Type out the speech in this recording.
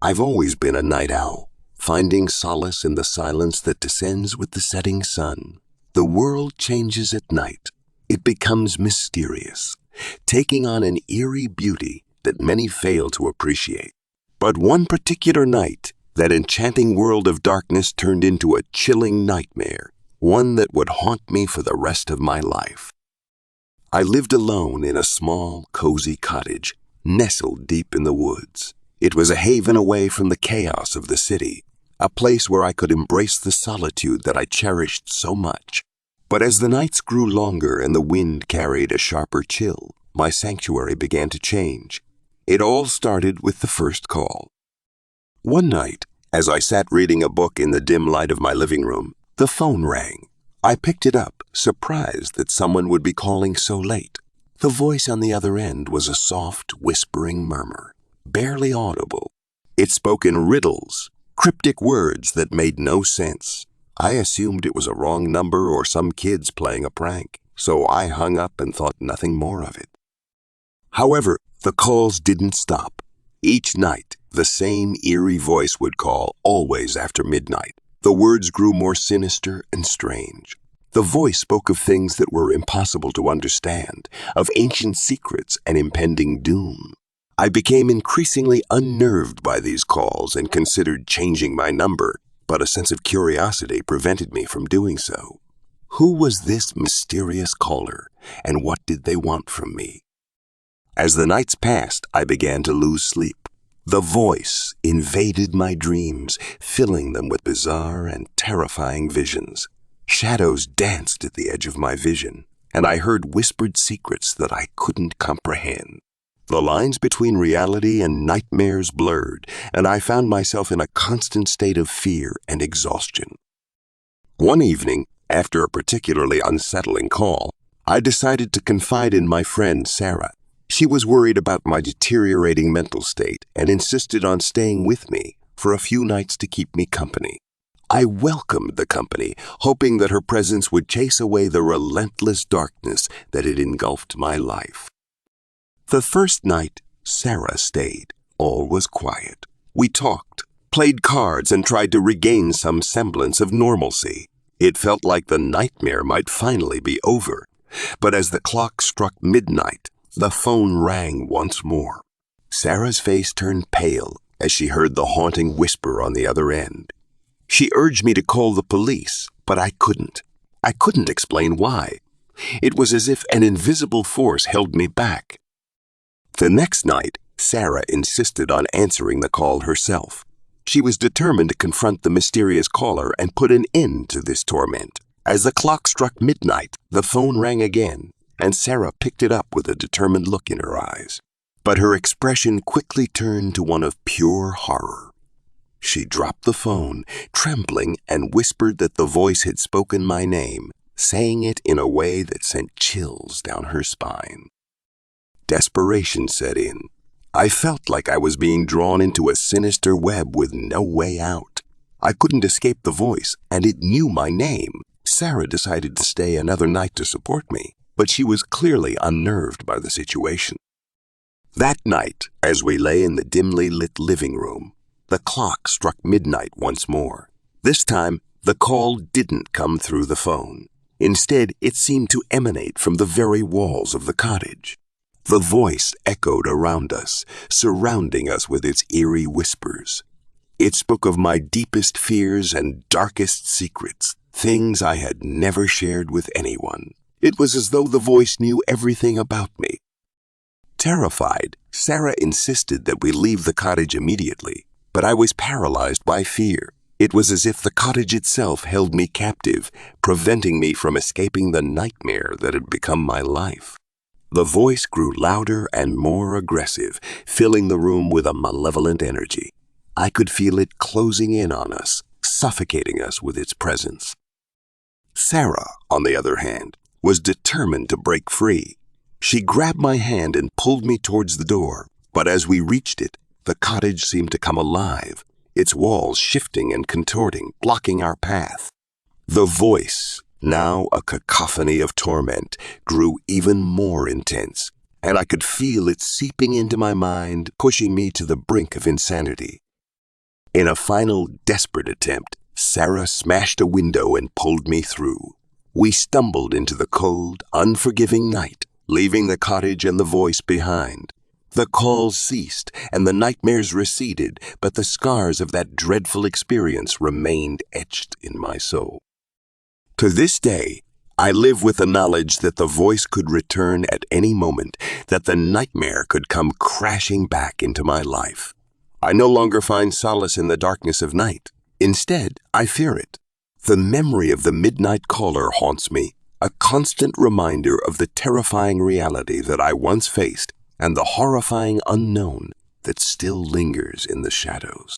I've always been a night owl, finding solace in the silence that descends with the setting sun. The world changes at night. It becomes mysterious, taking on an eerie beauty that many fail to appreciate. But one particular night, that enchanting world of darkness turned into a chilling nightmare, one that would haunt me for the rest of my life. I lived alone in a small, cozy cottage, nestled deep in the woods. It was a haven away from the chaos of the city, a place where I could embrace the solitude that I cherished so much. But as the nights grew longer and the wind carried a sharper chill, my sanctuary began to change. It all started with the first call. One night, as I sat reading a book in the dim light of my living room, the phone rang. I picked it up, surprised that someone would be calling so late. The voice on the other end was a soft, whispering murmur, barely audible. It spoke in riddles, cryptic words that made no sense. I assumed it was a wrong number or some kids playing a prank, so I hung up and thought nothing more of it. However, the calls didn't stop. Each night, the same eerie voice would call, always after midnight. The words grew more sinister and strange. The voice spoke of things that were impossible to understand, of ancient secrets and impending doom. I became increasingly unnerved by these calls and considered changing my number, but a sense of curiosity prevented me from doing so. Who was this mysterious caller, and what did they want from me? As the nights passed, I began to lose sleep. The voice invaded my dreams, filling them with bizarre and terrifying visions. Shadows danced at the edge of my vision, and I heard whispered secrets that I couldn't comprehend. The lines between reality and nightmares blurred, and I found myself in a constant state of fear and exhaustion. One evening, after a particularly unsettling call, I decided to confide in my friend Sarah. She was worried about my deteriorating mental state and insisted on staying with me for a few nights to keep me company. I welcomed the company, hoping that her presence would chase away the relentless darkness that had engulfed my life. The first night, Sarah stayed. All was quiet. We talked, played cards, and tried to regain some semblance of normalcy. It felt like the nightmare might finally be over. But as the clock struck midnight, the phone rang once more. Sarah's face turned pale as she heard the haunting whisper on the other end. She urged me to call the police, but I couldn't. I couldn't explain why. It was as if an invisible force held me back. The next night, Sarah insisted on answering the call herself. She was determined to confront the mysterious caller and put an end to this torment. As the clock struck midnight, the phone rang again, and Sarah picked it up with a determined look in her eyes. But her expression quickly turned to one of pure horror. She dropped the phone, trembling, and whispered that the voice had spoken my name, saying it in a way that sent chills down her spine. Desperation set in. I felt like I was being drawn into a sinister web with no way out. I couldn't escape the voice, and it knew my name. Sarah decided to stay another night to support me, but she was clearly unnerved by the situation. That night, as we lay in the dimly lit living room, the clock struck midnight once more. This time, the call didn't come through the phone. Instead, it seemed to emanate from the very walls of the cottage. The voice echoed around us, surrounding us with its eerie whispers. It spoke of my deepest fears and darkest secrets, things I had never shared with anyone. It was as though the voice knew everything about me. Terrified, Sarah insisted that we leave the cottage immediately, but I was paralyzed by fear. It was as if the cottage itself held me captive, preventing me from escaping the nightmare that had become my life. The voice grew louder and more aggressive, filling the room with a malevolent energy. I could feel it closing in on us, suffocating us with its presence. Sarah, on the other hand, was determined to break free. She grabbed my hand and pulled me towards the door, but as we reached it, the cottage seemed to come alive, its walls shifting and contorting, blocking our path. The voice, now a cacophony of torment, grew even more intense, and I could feel it seeping into my mind, pushing me to the brink of insanity. In a final, desperate attempt, Sarah smashed a window and pulled me through. We stumbled into the cold, unforgiving night, leaving the cottage and the voice behind. The calls ceased, and the nightmares receded, but the scars of that dreadful experience remained etched in my soul. To this day, I live with the knowledge that the voice could return at any moment, that the nightmare could come crashing back into my life. I no longer find solace in the darkness of night. Instead, I fear it. The memory of the midnight caller haunts me, a constant reminder of the terrifying reality that I once faced and the horrifying unknown that still lingers in the shadows.